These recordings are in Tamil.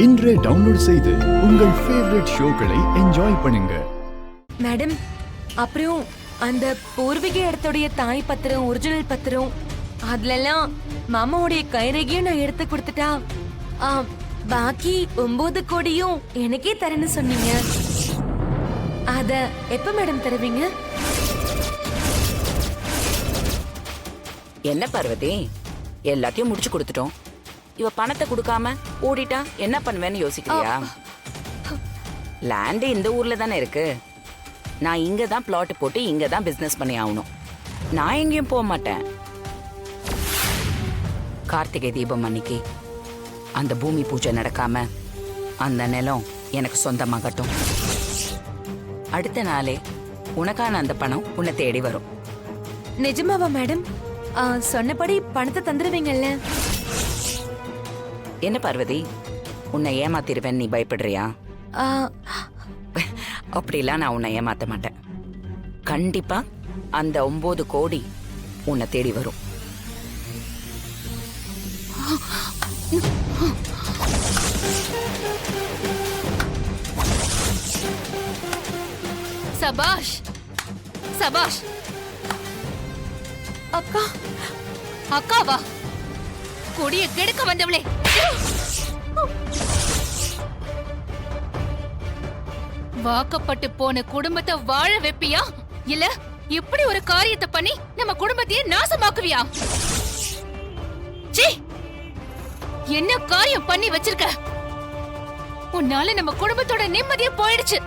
இன்றே டவுன்லோட் செய்து உங்கள் ஃபேவரட் ஷோக்களை என்ஜாய் பண்ணுங்க. மேடம், அப்புறம் அந்த பூர்வீக இடத்துடைய தாய் பத்திரம், ஒரிஜினல் பத்திரம் அதுலலாம் மாமாவுடைய கைரேகையும் நான் எடுத்து கொடுத்துட்டா பாக்கி 9 கோடியும் எனக்கே தரேன்னு சொன்னீங்க. அத எப்ப மேடம் தருவீங்க? என்ன பார்வதி, எல்லாத்தையும் முடிச்சு கொடுத்துட்டோம். இவ பணத்தை கொடுக்காம ஓடிட்டா என்ன பண்ணுவேன்னு யோசிக்கிறியா? லேண்ட் இந்த ஊர்ல தானே இருக்கு. நான் இங்க தான் பிளாட் போட்டு இங்க தான் பிசினஸ் பண்ணி ஆகணும். நான் எங்கேயும் போக மாட்டேன். கார்த்திகை தீபம் அன்னைக்கு அந்த பூமி பூஜை நடக்காம அந்த நிலம் எனக்கு சொந்தமாகட்டும். அடுத்த நாளே உனக்கான அந்த பணம் உன்னை தேடி வரும். நிஜமாவா மேடம்? சொன்னபடி பணத்தை தந்துருவீங்கல்ல? என்ன பார்வதி, உன்னை ஏமாத்திருவேன் நீ பயப்படுறியா? அப்படிலாம் நான் உன்னை ஏமாத்த மாட்டேன். கண்டிப்பா அந்த 9 கோடி உன்னை தேடி வரும். சபாஷ் சபாஷ். அக்கா, அக்காவா? கொடிய கெடுக்க வந்தவளே! வாக்கப்பட்டு போன குடும்பத்தை வாழ வைப்பியா, இல்ல இப்படி ஒரு காரியத்தை பண்ணி நம்ம குடும்பத்தையே நாசமாக்குவியா? சீ, என்ன காரியம் பண்ணி வச்சிருக்க? உன்னால நம்ம குடும்பத்தோட நிம்மதியே போயிடுச்சு.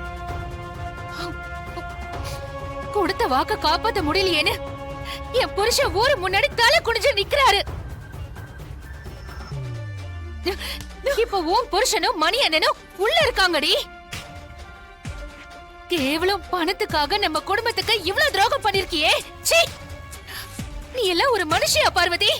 கொடுத்த வாக்க காப்பாத்த முடியலையேன்னு என் புருஷன் ஊரு முன்னாடி தலை குனிஞ்சு நிக்கிறாரு. இப்ப உன் புருஷனும் மணி அண்ணனும் உள்ள இருக்காங்கடி. கேவலம் பணத்துக்காக நம்ம குடும்பத்துக்கு இவ்வளவு துரோகம் பண்ணிருக்கியே! சீ, நீ எல்லாம் ஒரு மனுஷியா பார்வதி?